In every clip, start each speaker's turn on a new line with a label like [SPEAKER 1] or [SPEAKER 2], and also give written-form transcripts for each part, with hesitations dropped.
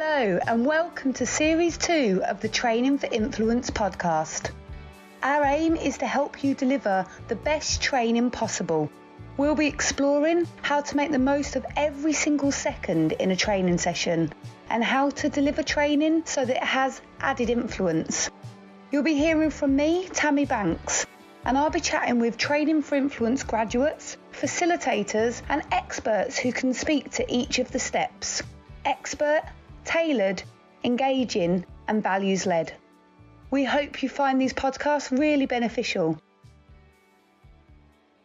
[SPEAKER 1] Hello and welcome to Series 2 of the Training for Influence podcast. Our aim is to help you deliver the best training possible. We'll be exploring how to make the most of every single second in a training session and how to deliver training so that it has added influence. You'll be hearing from me, Tammy Banks, and I'll be chatting with Training for Influence graduates, facilitators and experts who can speak to each of the steps. Expert, tailored, engaging and values-led. We hope you find these podcasts really beneficial.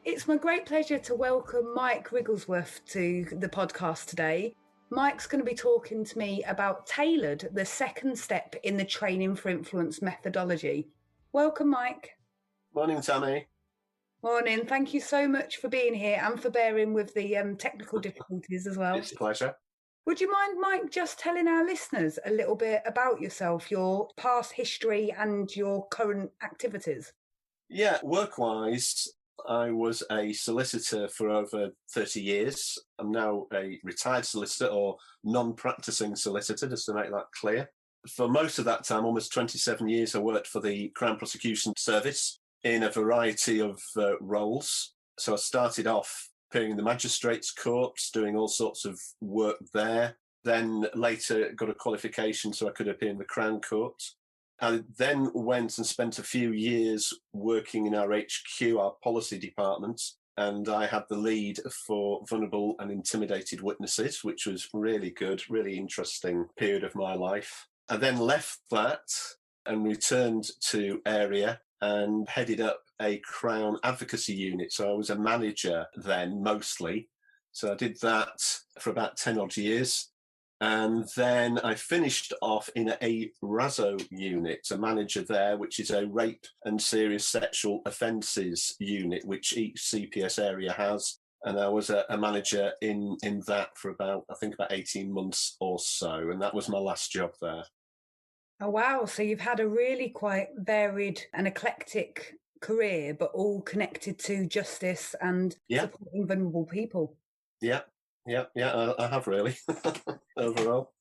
[SPEAKER 1] It's my great pleasure to welcome Mike Wigglesworth to the podcast today. Mike's going to be talking to me about tailored, the second step in the Training for Influence methodology. Welcome, Mike.
[SPEAKER 2] Morning, Tammy.
[SPEAKER 1] Morning. Thank you so much for being here and for bearing with the technical difficulties as well.
[SPEAKER 2] It's a pleasure.
[SPEAKER 1] Would you mind, Mike, just telling our listeners a little bit about yourself, your past history and your current activities?
[SPEAKER 2] Yeah, work-wise, I was a solicitor for over 30 years. I'm now a retired solicitor or non-practicing solicitor, just to make that clear. For most of that time, almost 27 years, I worked for the Crown Prosecution Service in a variety of roles. So I started off appearing in the Magistrates' Courts, doing all sorts of work there. Then later got a qualification so I could appear in the Crown Court. I then went and spent a few years working in our HQ, our policy department, and I had the lead for vulnerable and intimidated witnesses, which was really good, really interesting period of my life. I then left that and returned to area and headed up a Crown advocacy unit. So I was a manager then, mostly. So I did that for about 10 odd years. And then I finished off in a RASO unit, a manager there, which is a rape and serious sexual offences unit, which each CPS area has. And I was a manager in that for about 18 months or so. And that was my last job there.
[SPEAKER 1] Oh, wow. So you've had a really quite varied and eclectic career, but all connected to justice and supporting vulnerable people.
[SPEAKER 2] Yeah, I have really, overall.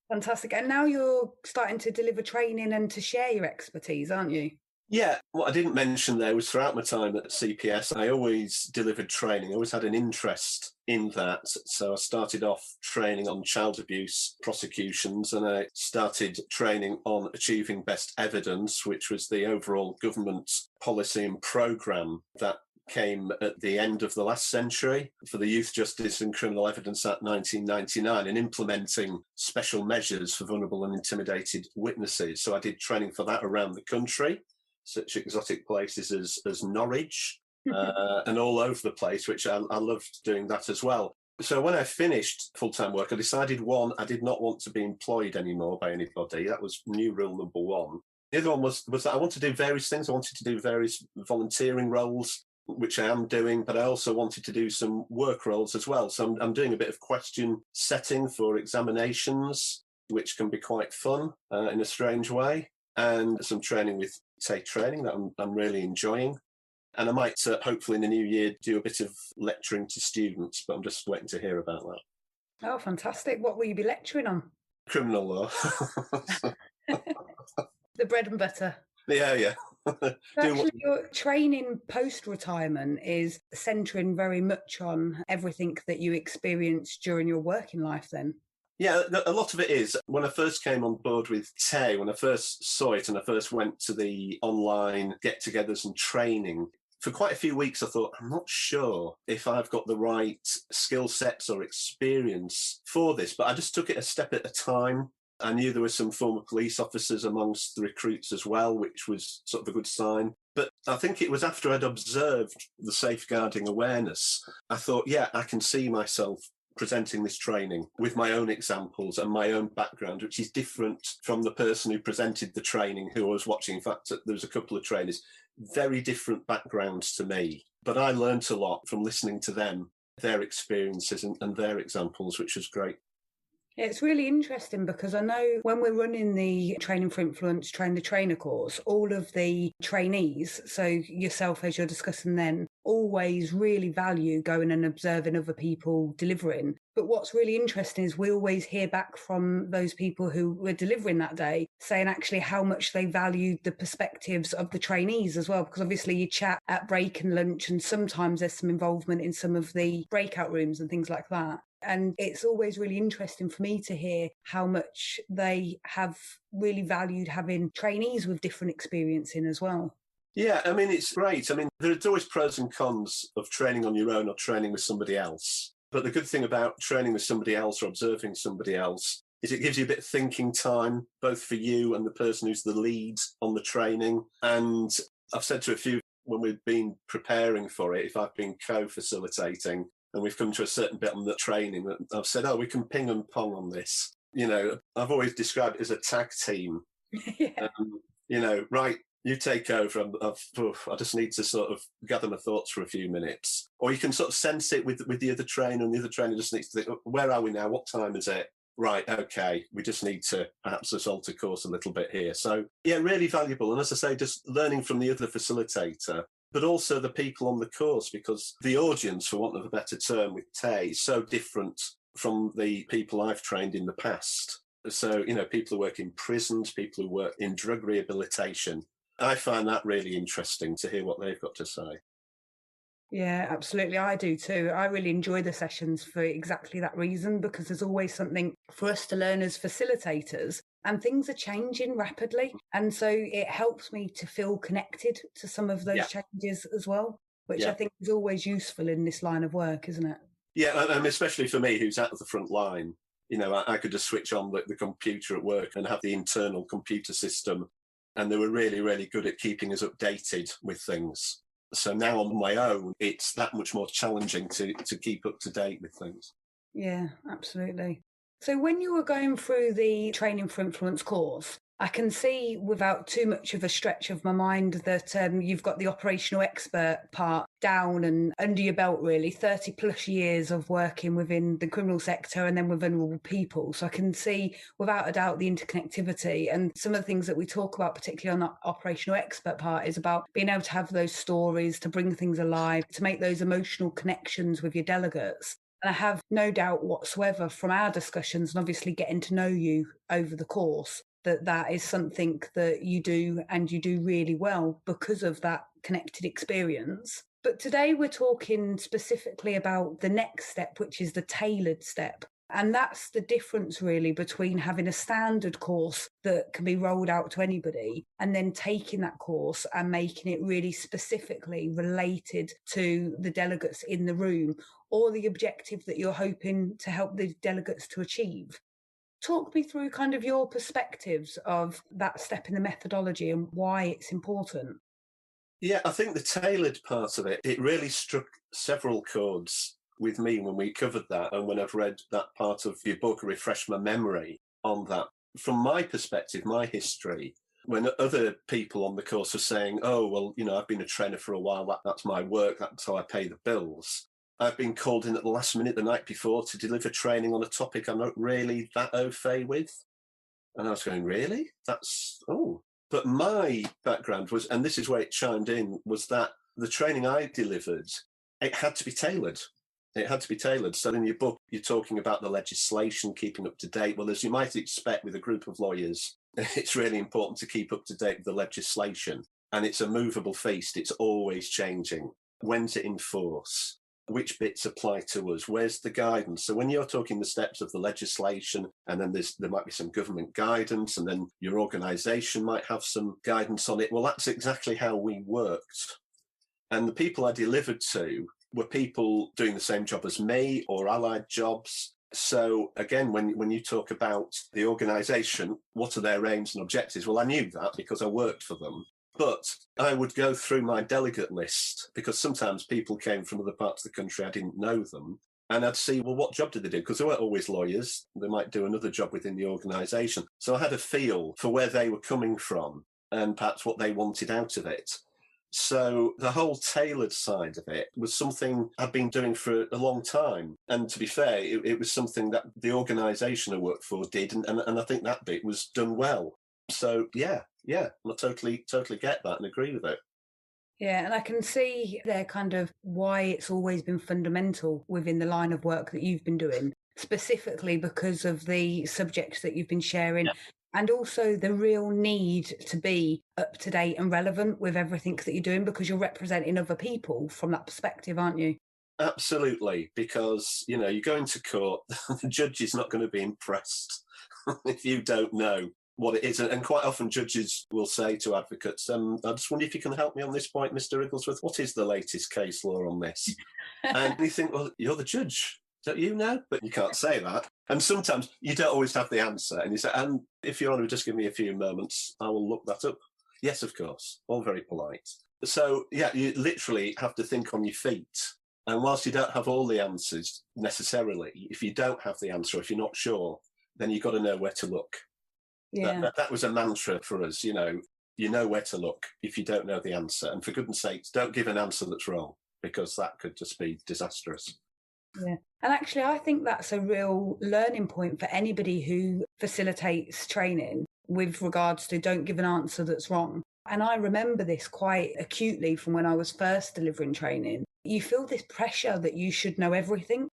[SPEAKER 1] Fantastic. And now you're starting to deliver training and to share your expertise, aren't you?
[SPEAKER 2] Yeah, what I didn't mention there was throughout my time at CPS, I always delivered training. I always had an interest in that. So I started off training on child abuse prosecutions and I started training on achieving best evidence, which was the overall government policy and programme that came at the end of the last century for the Youth Justice and Criminal Evidence Act 1999 and implementing special measures for vulnerable and intimidated witnesses. So I did training for that around the country. Such exotic places as Norwich and all over the place, which I loved doing that as well. So when I finished full-time work, I decided, one, I did not want to be employed anymore by anybody. That was new rule number one. The other one was that I wanted to do various things. I wanted to do various volunteering roles, which I am doing, but I also wanted to do some work roles as well. So I'm doing a bit of question setting for examinations, which can be quite fun in a strange way, and some training with training that I'm really enjoying. And I might hopefully in the new year do a bit of lecturing to students, but I'm just waiting to hear about that.
[SPEAKER 1] Oh, fantastic. What will you be lecturing on?
[SPEAKER 2] Criminal law.
[SPEAKER 1] The bread and butter.
[SPEAKER 2] Yeah.
[SPEAKER 1] Actually, your training post-retirement is centering very much on everything that you experienced during your working life then.
[SPEAKER 2] Yeah, a lot of it is. When I first came on board with TAY, when I first saw it and I first went to the online get-togethers and training, for quite a few weeks I thought, I'm not sure if I've got the right skill sets or experience for this, but I just took it a step at a time. I knew there were some former police officers amongst the recruits as well, which was sort of a good sign. But I think it was after I'd observed the safeguarding awareness, I thought, yeah, I can see myself presenting this training with my own examples and my own background, which is different from the person who presented the training who I was watching. In fact, there was a couple of trainers, very different backgrounds to me. But I learnt a lot from listening to them, their experiences and their examples, which was great.
[SPEAKER 1] It's really interesting because I know when we're running the Training for Influence, Train the Trainer course, all of the trainees, so yourself as you're discussing then, always really value going and observing other people delivering. But what's really interesting is we always hear back from those people who were delivering that day saying actually how much they valued the perspectives of the trainees as well, because obviously you chat at break and lunch and sometimes there's some involvement in some of the breakout rooms and things like that. And it's always really interesting for me to hear how much they have really valued having trainees with different experience in as well.
[SPEAKER 2] Yeah, I mean, it's great. I mean, there's always pros and cons of training on your own or training with somebody else. But the good thing about training with somebody else or observing somebody else is it gives you a bit of thinking time, both for you and the person who's the lead on the training. And I've said to a few when we've been preparing for it, if I've been co-facilitating, and we've come to a certain bit on the training, I've said, we can ping and pong on this. I've always described it as a tag team.
[SPEAKER 1] Yeah.
[SPEAKER 2] Right, you take over. I just need to sort of gather my thoughts for a few minutes. Or you can sort of sense it with the other trainer, and the other trainer just needs to think, where are we now? What time is it? Right, okay, we just need to perhaps alter course a little bit here. So, yeah, really valuable. And as I say, just learning from the other facilitator, but also the people on the course, because the audience, for want of a better term, with Tay is so different from the people I've trained in the past. So, people who work in prisons, people who work in drug rehabilitation. I find that really interesting to hear what they've got to say.
[SPEAKER 1] Yeah, absolutely. I do too. I really enjoy the sessions for exactly that reason, because there's always something for us to learn as facilitators, and things are changing rapidly. And so it helps me to feel connected to some of those changes as well, which I think is always useful in this line of work, isn't it?
[SPEAKER 2] Yeah, and especially for me, who's at the front line. I could just switch on the computer at work and have the internal computer system. And they were really, really good at keeping us updated with things. So now on my own, it's that much more challenging to keep up to date with things.
[SPEAKER 1] Yeah, absolutely. So when you were going through the Training for Influence course, I can see without too much of a stretch of my mind that you've got the operational expert part down and under your belt, really, 30 plus years of working within the criminal sector and then with vulnerable people. So I can see without a doubt the interconnectivity, and some of the things that we talk about, particularly on the operational expert part, is about being able to have those stories, to bring things alive, to make those emotional connections with your delegates. And I have no doubt whatsoever from our discussions and obviously getting to know you over the course that is something that you do, and you do really well because of that connected experience. But today we're talking specifically about the next step, which is the tailored step. And that's the difference really between having a standard course that can be rolled out to anybody and then taking that course and making it really specifically related to the delegates in the room or the objective that you're hoping to help the delegates to achieve. Talk me through kind of your perspectives of that step in the methodology and why it's important.
[SPEAKER 2] Yeah, I think the tailored part of it really struck several chords with me when we covered that, and when I've read that part of your book, refresh my memory on that. From my perspective, my history, when other people on the course are saying, I've been a trainer for a while, that's my work, that's how I pay the bills. I've been called in at the last minute the night before to deliver training on a topic I'm not really that au fait with. And I was going, really? But my background was, and this is where it chimed in, was that the training I delivered, it had to be tailored. It had to be tailored. So in your book, you're talking about the legislation, keeping up to date. Well, as you might expect with a group of lawyers, it's really important to keep up to date with the legislation. And it's a movable feast. It's always changing. When to enforce? Which bits apply to us? Where's the guidance? So when you're talking the steps of the legislation, and then there might be some government guidance, and then your organisation might have some guidance on it. Well, that's exactly how we worked. And the people I delivered to were people doing the same job as me or allied jobs. So again, when you talk about the organisation, what are their aims and objectives? Well, I knew that because I worked for them. But I would go through my delegate list, because sometimes people came from other parts of the country, I didn't know them. And I'd see, well, what job did they do? Because they weren't always lawyers. They might do another job within the organisation. So I had a feel for where they were coming from and perhaps what they wanted out of it. So the whole tailored side of it was something I've been doing for a long time. And to be fair, it was something that the organisation I worked for did, and I think that bit was done well. So yeah, I totally get that and agree with it.
[SPEAKER 3] Yeah, and I can see there kind of why it's always been fundamental within the line of work that you've been doing, specifically because of the subjects that you've been sharing. Yeah. And also the real need to be up to date and relevant with everything that you're doing, because you're representing other people from that perspective, aren't you?
[SPEAKER 2] Absolutely, because, you go into court, the judge is not going to be impressed if you don't know what it is. And quite often judges will say to advocates, I just wonder if you can help me on this point, Mr. Wrigglesworth. What is the latest case law on this? And you think, well, you're the judge. Don't you know? But you can't say that. And sometimes you don't always have the answer. And you say, and if Your Honour would just give me a few moments, I will look that up. Yes, of course. All very polite. So, yeah, you literally have to think on your feet. And whilst you don't have all the answers necessarily, if you don't have the answer, if you're not sure, then you've got to know where to look.
[SPEAKER 3] Yeah.
[SPEAKER 2] That was a mantra for us, you know where to look if you don't know the answer. And for goodness sakes, don't give an answer that's wrong, because that could just be disastrous.
[SPEAKER 3] Yeah. And actually, I think that's a real learning point for anybody who facilitates training with regards to don't give an answer that's wrong. And I remember this quite acutely from when I was first delivering training. You feel this pressure that you should know everything,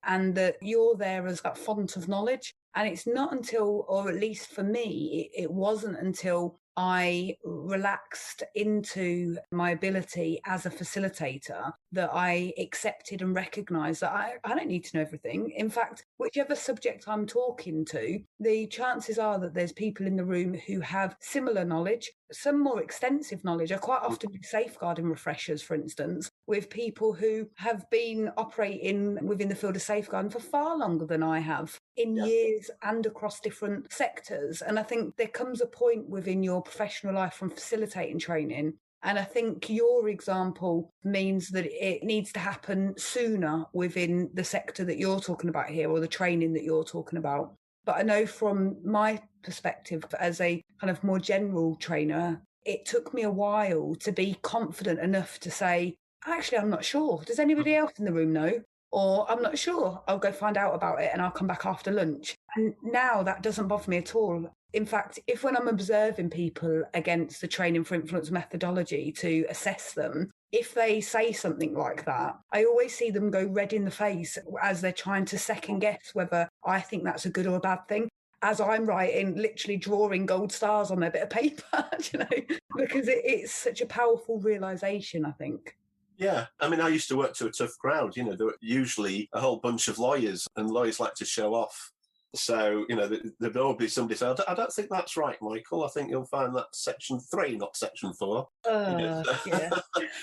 [SPEAKER 3] and that you're there as that font of knowledge. And it's not until, or at least for me, it wasn't until I relaxed into my ability as a facilitator that I accepted and recognised that I don't need to know everything. In fact, whichever subject I'm talking to, the chances are that there's people in the room who have similar knowledge, some more extensive knowledge. I quite often do safeguarding refreshers, for instance, with people who have been operating within the field of safeguarding for far longer than I have, in years and across different sectors. And I think there comes a point within your professional life from facilitating training, and I think your example means that it needs to happen sooner within the sector that you're talking about here, or the training that you're talking about. But I know from my perspective as a kind of more general trainer, it took me a while to be confident enough to say, actually, I'm not sure. Does anybody else in the room know? Or I'm not sure. I'll go find out about it and I'll come back after lunch. And now that doesn't bother me at all. In fact, if when I'm observing people against the training for influence methodology to assess them, if they say something like that, I always see them go red in the face as they're trying to second guess whether I think that's a good or a bad thing, as I'm writing, literally drawing gold stars on their bit of paper, because it's such a powerful realisation, I think.
[SPEAKER 2] Yeah, I mean, I used to work to a tough crowd. There were usually a whole bunch of lawyers, and lawyers like to show off. So, there'd always be somebody say, I don't think that's right, Michael. I think you'll find that's section 3, not section 4.
[SPEAKER 3] Yeah.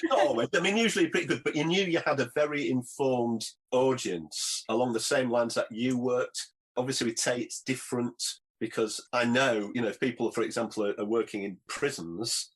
[SPEAKER 2] Not always. I mean, usually pretty good, but you knew you had a very informed audience along the same lines that you worked. Obviously, with Tay, it's different, because I know, if people, for example, are working in prisons,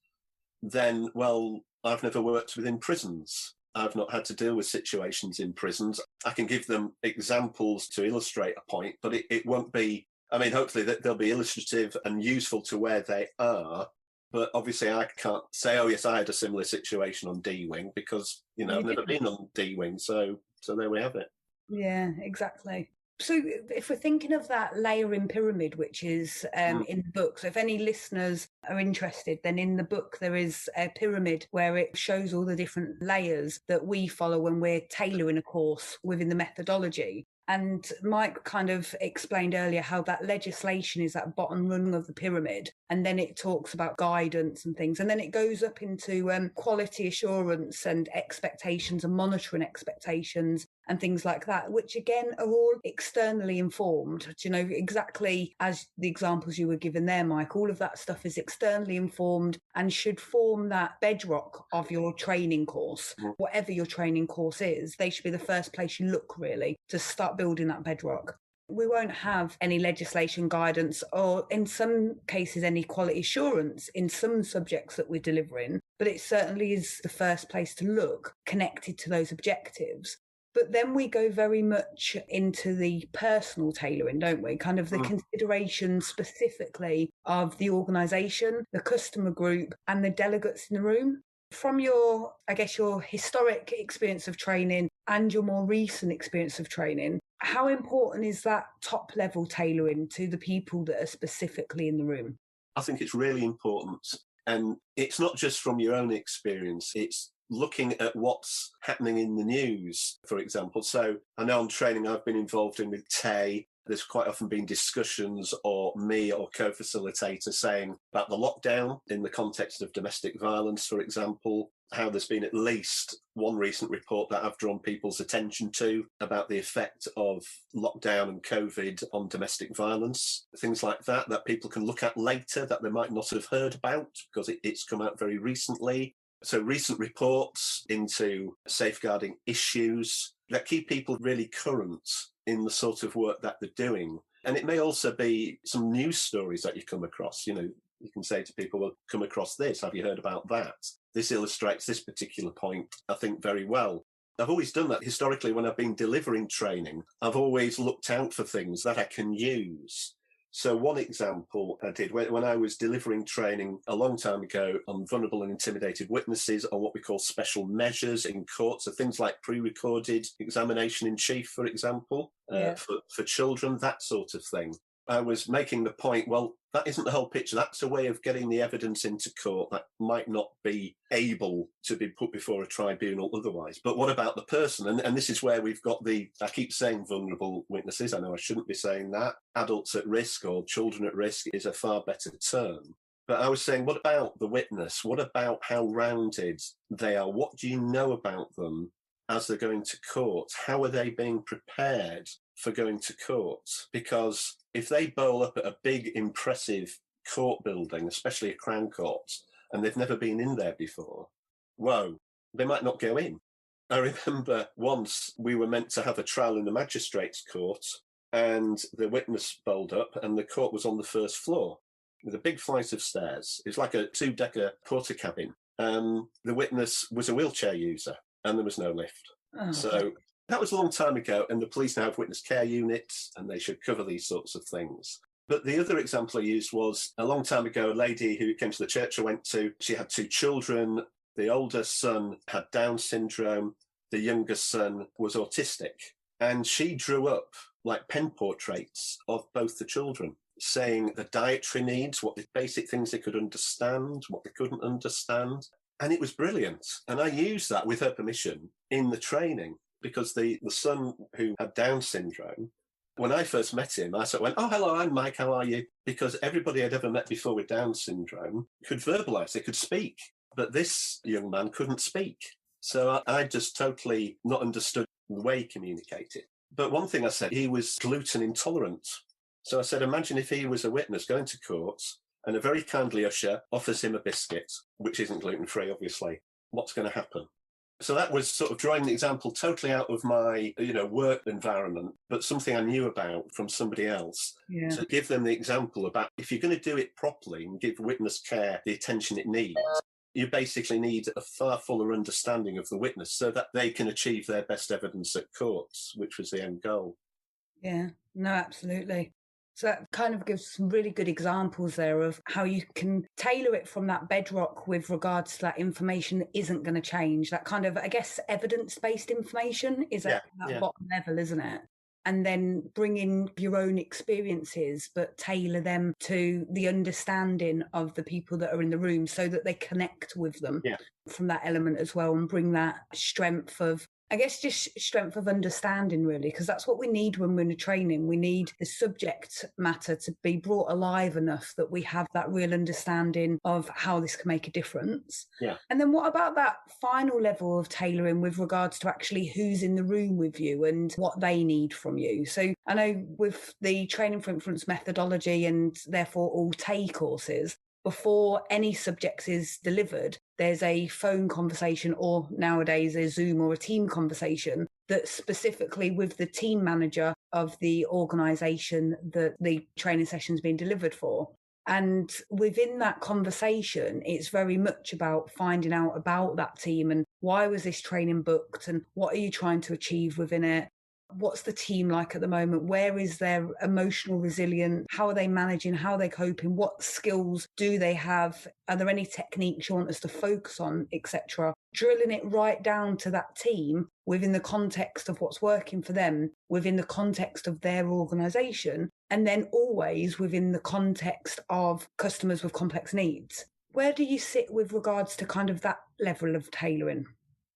[SPEAKER 2] then, well, I've never worked within prisons. I've not had to deal with situations in prisons. I can give them examples to illustrate a point, but it won't be, I mean, hopefully they'll be illustrative and useful to where they are. But obviously I can't say, oh, yes, I had a similar situation on D-Wing, because, I've never been on D-Wing. So there we have it.
[SPEAKER 3] Yeah, exactly. So if we're thinking of that layering pyramid, which is in the book, so if any listeners are interested, then in the book there is a pyramid where it shows all the different layers that we follow when we're tailoring a course within the methodology. And Mike kind of explained earlier how that legislation is that bottom rung of the pyramid. And then it talks about guidance and things. And then it goes up into quality assurance and expectations and monitoring expectations and things like that, which again are all externally informed. Exactly as the examples you were given there, Mike, all of that stuff is externally informed and should form that bedrock of your training course. Whatever your training course is, they should be the first place you look, really, to start building that bedrock. We won't have any legislation guidance, or in some cases any quality assurance in some subjects that we're delivering, but it certainly is the first place to look, connected to those objectives. But then we go very much into the personal tailoring, don't we? Kind of the consideration specifically of the organisation, the customer group and the delegates in the room. from your, I guess, your historic experience of training and your more recent experience of training, how important is that top level tailoring to the people that are specifically in the room?
[SPEAKER 2] I think it's really important. And it's not just from your own experience, it's looking at what's happening in the news, for example. So I know on training I've been involved in with Tay, there's quite often been discussions or me or co-facilitator saying about the lockdown in the context of domestic violence, for example, how there's been at least one recent report that I've drawn people's attention to about the effect of lockdown and COVID on domestic violence, things like that, that people can look at later that they might not have heard about because it's come out very recently. So recent reports into safeguarding issues that keep people really current in the sort of work that they're doing. And it may also be some news stories that you come across. You know, you can say to people, well, come across this. Have you heard about that? This illustrates this particular point, I think, very well. I've always done that historically when I've been delivering training. I've always looked out for things that I can use. So one example I did when I was delivering training a long time ago on vulnerable and intimidated witnesses on what we call special measures in court. So things like pre-recorded examination in chief, for example, for children, that sort of thing. I was making the point, well, that isn't the whole picture. That's a way of getting the evidence into court that might not be able to be put before a tribunal otherwise. But what about the person? And this is where we've got I keep saying vulnerable witnesses. I know I shouldn't be saying that. Adults at risk or children at risk is a far better term. But I was saying, what about the witness? What about how rounded they are? What do you know about them as they're going to court? How are they being prepared for going to court? Because if they bowl up at a big, impressive court building, especially a Crown Court, and they've never been in there before, whoa, they might not go in. I remember once we were meant to have a trial in the magistrate's court, and the witness bowled up, and the court was on the first floor with a big flight of stairs. It's like a 2-decker porter cabin. The witness was a wheelchair user, and there was no lift.
[SPEAKER 3] Oh.
[SPEAKER 2] So that was a long time ago, and the police now have witness care units, and they should cover these sorts of things. But the other example I used was a long time ago, a lady who came to the church I went to. She had 2 children. The older son had Down syndrome. The younger son was autistic. And she drew up like pen portraits of both the children, saying the dietary needs, what the basic things they could understand, what they couldn't understand. And it was brilliant. And I used that with her permission in the training. Because the son who had Down syndrome, when I first met him, I sort of went, oh, hello, I'm Mike, how are you? Because everybody I'd ever met before with Down syndrome could verbalise, they could speak. But this young man couldn't speak. So I just totally not understood the way he communicated. But one thing I said, he was gluten intolerant. So I said, imagine if he was a witness going to court and a very kindly usher offers him a biscuit, which isn't gluten-free, obviously. What's going to happen? So that was sort of drawing the example totally out of my, work environment, but something I knew about from somebody else.
[SPEAKER 3] Yeah.
[SPEAKER 2] To give them the example about if you're going to do it properly and give witness care the attention it needs, you basically need a far fuller understanding of the witness so that they can achieve their best evidence at courts, which was the end goal.
[SPEAKER 3] Yeah, no, absolutely. So that kind of gives some really good examples there of how you can tailor it from that bedrock with regards to that information that isn't going to change. That kind of, I guess, evidence-based information is at that bottom level, isn't it? And then bring in your own experiences, but tailor them to the understanding of the people that are in the room so that they connect with them from that element as well and bring that strength of, I guess, just strength of understanding, really, because that's what we need when we're in a training. We need the subject matter to be brought alive enough that we have that real understanding of how this can make a difference.
[SPEAKER 2] Yeah.
[SPEAKER 3] And then what about that final level of tailoring with regards to actually who's in the room with you and what they need from you? So I know with the Training for Influence methodology and therefore all TAY courses, before any subject is delivered, there's a phone conversation or nowadays a Zoom or a team conversation that's specifically with the team manager of the organisation that the training session's been delivered for. And within that conversation, it's very much about finding out about that team and why was this training booked and what are you trying to achieve within it? What's the team like at the moment? Where is their emotional resilience? How are they managing? How are they coping? What skills do they have? Are there any techniques you want us to focus on, etc.? Drilling it right down to that team within the context of what's working for them, within the context of their organisation, and then always within the context of customers with complex needs. Where do you sit with regards to kind of that level of tailoring?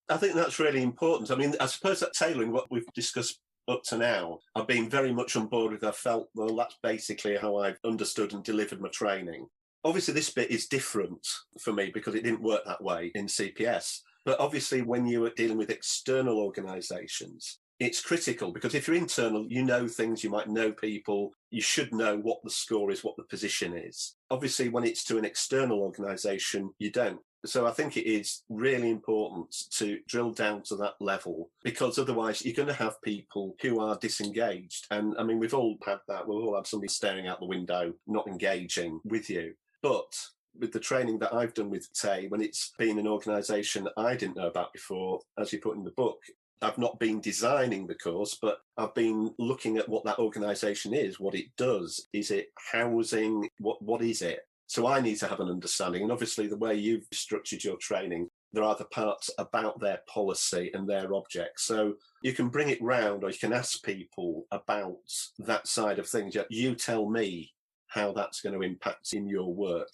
[SPEAKER 2] I think that's really important. I mean, I suppose that tailoring, what we've discussed up to now, I've been very much on board with. I felt, well, that's basically how I've understood and delivered my training. Obviously, this bit is different for me because it didn't work that way in CPS. But obviously, when you are dealing with external organisations, it's critical because if you're internal, you know things, you might know people, you should know what the score is, what the position is. Obviously, when it's to an external organisation, you don't. So I think it is really important to drill down to that level because otherwise you're going to have people who are disengaged. And I mean, we've all had that. We've all had somebody staring out the window, not engaging with you. But with the training that I've done with Tay, when it's been an organisation I didn't know about before, as you put in the book, I've not been designing the course, but I've been looking at what that organisation is, what it does. Is it housing? What is it? So I need to have an understanding. And obviously, the way you've structured your training, there are the parts about their policy and their objects. So you can bring it round or you can ask people about that side of things. You tell me how that's going to impact in your work.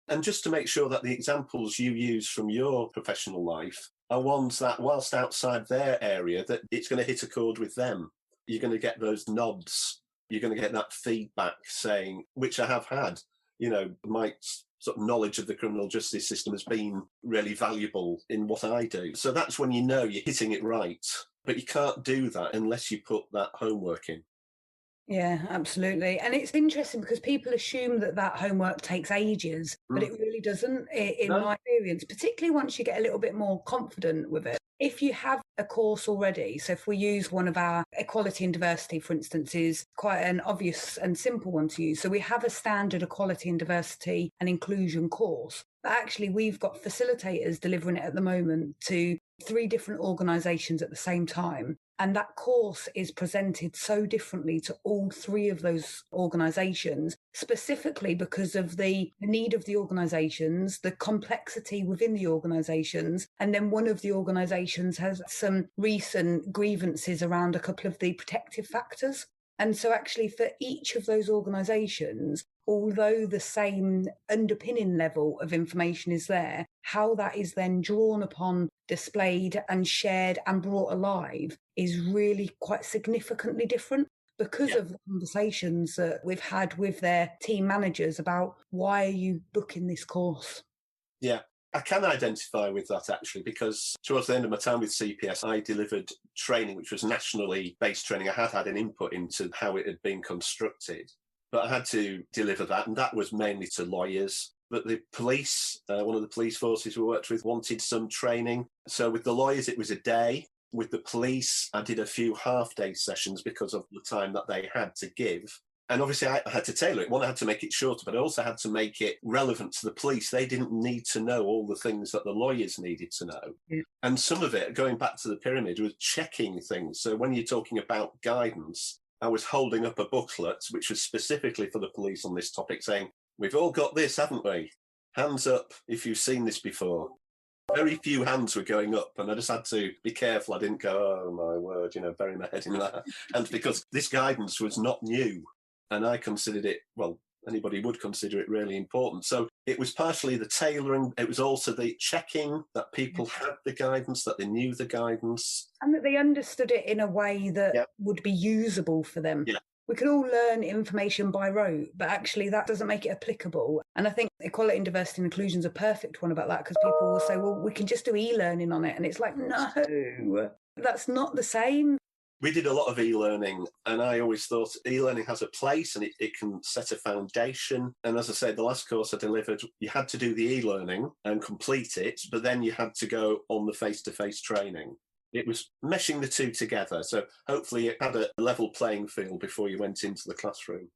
[SPEAKER 2] And just to make sure that the examples you use from your professional life are ones that, whilst outside their area, that it's going to hit a chord with them. You're going to get those nods. You're going to get that feedback saying, which I have had, you know, Mike's sort of knowledge of the criminal justice system has been really valuable in what I do. So that's when you know you're hitting it right. But you can't do that unless you put that homework in.
[SPEAKER 3] Yeah, absolutely. And it's interesting because people assume that homework takes ages, but it really doesn't in my experience, particularly once you get a little bit more confident with it. If you have a course already, so if we use one of our equality and diversity, for instance, is quite an obvious and simple one to use. So we have a standard equality and diversity and inclusion course, but actually we've got facilitators delivering it at the moment to 3 different organisations at the same time. And that course is presented so differently to all 3 of those organisations, specifically because of the need of the organisations, the complexity within the organisations. And then one of the organisations has some recent grievances around a couple of the protective factors. And so actually for each of those organisations, although the same underpinning level of information is there, how that is then drawn upon, displayed and shared and brought alive is really quite significantly different because of the conversations that we've had with their team managers about why are you booking this course?
[SPEAKER 2] Yeah. I can identify with that actually because towards the end of my time with CPS, I delivered training which was nationally based training. I had an input into how it had been constructed, but I had to deliver that, and that was mainly to lawyers. But the police, one of the police forces we worked with, wanted some training. So with the lawyers, it was a day. With the police, I did a few half-day sessions because of the time that they had to give. And obviously, I had to tailor it. One, I had to make it shorter, but I also had to make it relevant to the police. They didn't need to know all the things that the lawyers needed to know. Yeah. And some of it, going back to the pyramid, was checking things. So when you're talking about guidance, I was holding up a booklet, which was specifically for the police on this topic, saying, we've all got this, haven't we? Hands up if you've seen this before. Very few hands were going up, and I just had to be careful. I didn't go, oh, my word, bury my head in that. And because this guidance was not new, and I considered it, well, anybody would consider it really important. So it was partially the tailoring. It was also the checking that people had the guidance, that they knew the guidance.
[SPEAKER 3] And that they understood it in a way that would be usable for them. Yeah. We can all learn information by rote, but actually that doesn't make it applicable. And I think equality and diversity and inclusion is a perfect one about that, because people will say, well, we can just do e-learning on it. And it's like, no, that's not the same.
[SPEAKER 2] We did a lot of e-learning, and I always thought e-learning has a place and it can set a foundation. And as I said, the last course I delivered, you had to do the e-learning and complete it, but then you had to go on the face-to-face training. It was meshing the two together. So hopefully it had a level playing field before you went into the classroom.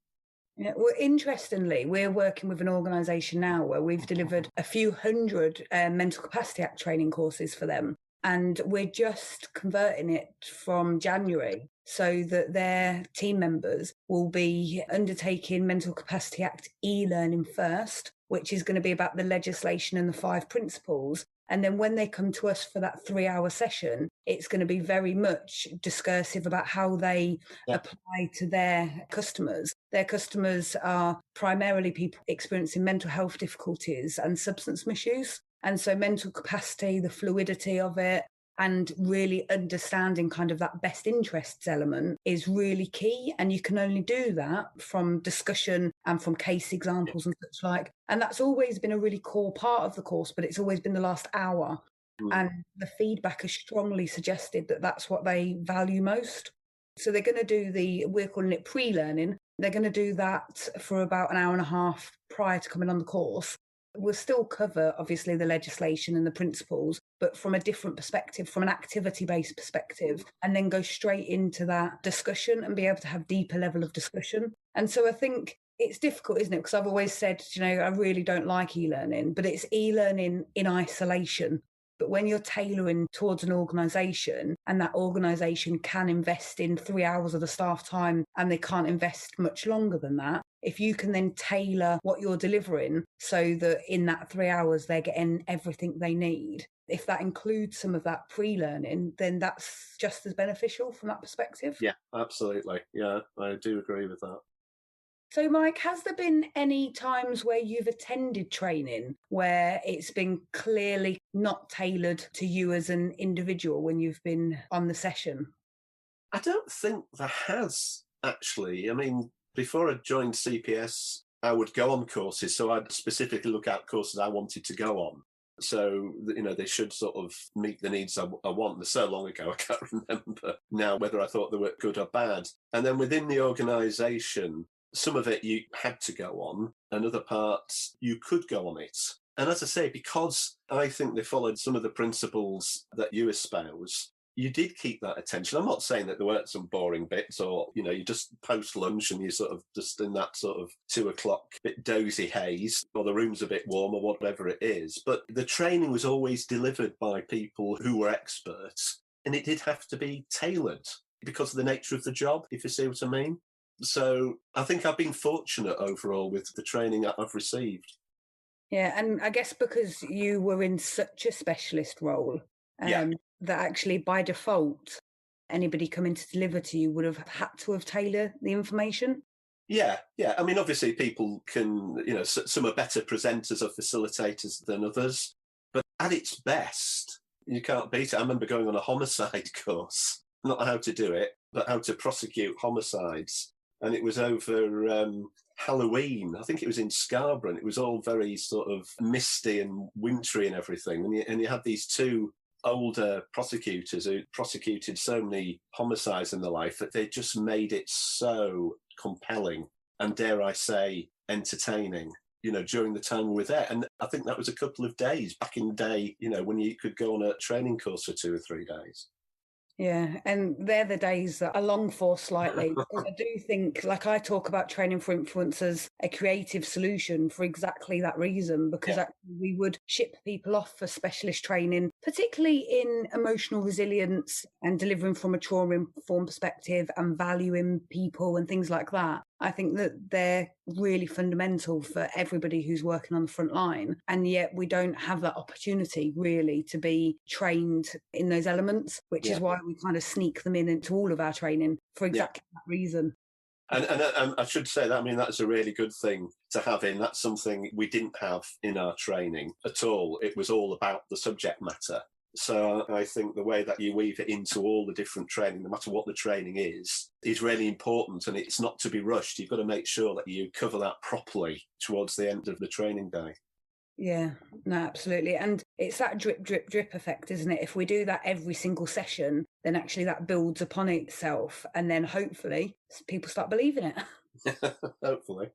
[SPEAKER 3] Yeah, well, interestingly, we're working with an organisation now where we've delivered a few hundred Mental Capacity Act training courses for them. And we're just converting it from January so that their team members will be undertaking Mental Capacity Act e-learning first, which is going to be about the legislation and the 5 principles. And then when they come to us for that 3-hour session, it's going to be very much discursive about how they apply to their customers. Their customers are primarily people experiencing mental health difficulties and substance misuse. And so mental capacity, the fluidity of it, and really understanding kind of that best interests element is really key. And you can only do that from discussion and from case examples and such like. And that's always been a really core part of the course, but it's always been the last hour. And the feedback has strongly suggested that that's what they value most. So they're going to do we're calling it pre-learning. They're going to do that for about an hour and a half prior to coming on the course. We'll still cover, obviously, the legislation and the principles, but from a different perspective, from an activity-based perspective, and then go straight into that discussion and be able to have deeper level of discussion. And so I think it's difficult, isn't it? Because I've always said, I really don't like e-learning, but it's e-learning in isolation. But when you're tailoring towards an organisation and that organisation can invest in 3 hours of the staff time and they can't invest much longer than that, if you can then tailor what you're delivering so that in that 3 hours they're getting everything they need, if that includes some of that pre-learning, then that's just as beneficial from that perspective.
[SPEAKER 2] Yeah, absolutely. Yeah, I do agree with that.
[SPEAKER 3] So, Mike, has there been any times where you've attended training where it's been clearly not tailored to you as an individual when you've been on the session?
[SPEAKER 2] I don't think there has, actually. I mean, before I joined CPS, I would go on courses, so I'd specifically look at courses I wanted to go on. So, they should sort of meet the needs I want. They're so long ago, I can't remember now whether I thought they were good or bad. And then within the organisation, some of it you had to go on, and other parts you could go on it. And as I say, because I think they followed some of the principles that you espouse, you did keep that attention. I'm not saying that there weren't some boring bits or, you just post lunch and you're sort of just in that sort of 2 o'clock bit dozy haze, or the room's a bit warm or whatever it is. But the training was always delivered by people who were experts, and it did have to be tailored because of the nature of the job, if you see what I mean. So I think I've been fortunate overall with the training I've received.
[SPEAKER 3] Yeah, and I guess because you were in such a specialist role, that actually by default, anybody coming to deliver to you would have had to have tailored the information.
[SPEAKER 2] Yeah. I mean, obviously people can, some are better presenters or facilitators than others, but at its best, you can't beat it. I remember going on a homicide course, not how to do it, but how to prosecute homicides. And it was over Halloween. I think it was in Scarborough. And it was all very sort of misty and wintry and everything. And you had these 2 older prosecutors who prosecuted so many homicides in their life that they just made it so compelling and, dare I say, entertaining, during the time we were there. And I think that was a couple of days back in the day, when you could go on a training course for 2 or 3 days.
[SPEAKER 3] Yeah, and they're the days that I long for slightly. Because I do think, like I talk about training for influence as a creative solution for exactly that reason, because actually we would ship people off for specialist training, particularly in emotional resilience and delivering from a trauma-informed perspective and valuing people and things like that. I think that they're really fundamental for everybody who's working on the front line. And yet we don't have that opportunity really to be trained in those elements, which is why we kind of sneak them into all of our training for exactly that reason.
[SPEAKER 2] And I should say that, I mean, that's a really good thing to have in. That's something we didn't have in our training at all. It was all about the subject matter. So I think the way that you weave it into all the different training, no matter what the training is really important, and it's not to be rushed. You've got to make sure that you cover that properly towards the end of the training day.
[SPEAKER 3] Yeah, no, absolutely. And it's that drip, drip, drip effect, isn't it? If we do that every single session, then actually that builds upon itself. And then hopefully people start believing it.
[SPEAKER 2] Hopefully.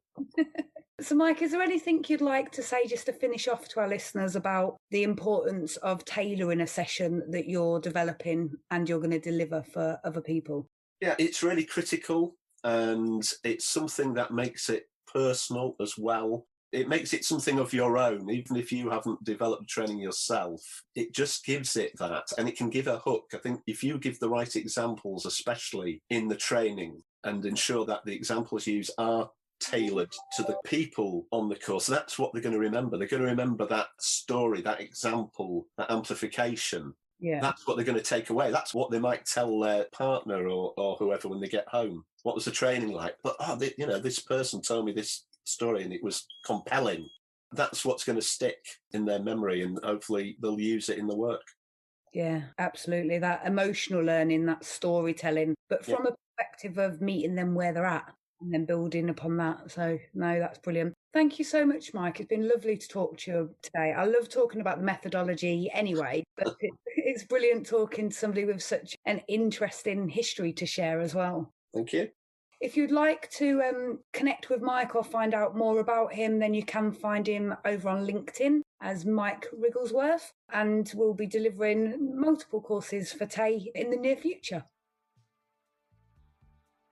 [SPEAKER 3] So, Mike, is there anything you'd like to say just to finish off to our listeners about the importance of tailoring a session that you're developing and you're going to deliver for other people?
[SPEAKER 2] Yeah, it's really critical, and it's something that makes it personal as well. It makes it something of your own, even if you haven't developed training yourself. It just gives it that, and it can give a hook. I think if you give the right examples, especially in the training, and ensure that the examples used are tailored to the people on the course, that's what they're going to remember. They're going to remember that story, that example, that amplification.
[SPEAKER 3] Yeah.
[SPEAKER 2] That's what they're going to take away. That's what they might tell their partner or whoever when they get home. What was the training like? But, this person told me this story and it was compelling. That's what's going to stick in their memory, and hopefully they'll use it in the work.
[SPEAKER 3] Yeah, absolutely. That emotional learning, that storytelling, but from a perspective of meeting them where they're at and then building upon that. So, no, that's brilliant. Thank you so much, Mike. It's been lovely to talk to you today. I love talking about the methodology anyway, but it's brilliant talking to somebody with such an interesting history to share as well.
[SPEAKER 2] Thank you.
[SPEAKER 3] If you'd like to connect with Mike or find out more about him, then you can find him over on LinkedIn as Mike Wigglesworth, and we'll be delivering multiple courses for Tay in the near future.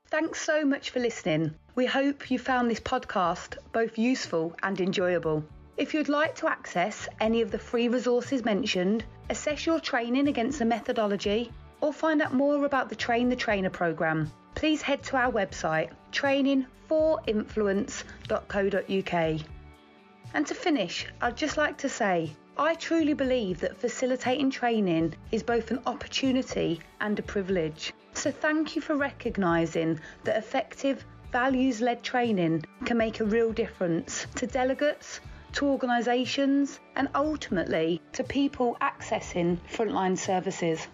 [SPEAKER 1] Thanks so much for listening. We hope you found this podcast both useful and enjoyable. If you'd like to access any of the free resources mentioned, assess your training against the methodology, or find out more about the Train the Trainer programme, please head to our website, trainingforinfluence.co.uk. And to finish, I'd just like to say, I truly believe that facilitating training is both an opportunity and a privilege. So thank you for recognising that effective, values-led training can make a real difference to delegates, to organisations, and ultimately to people accessing frontline services.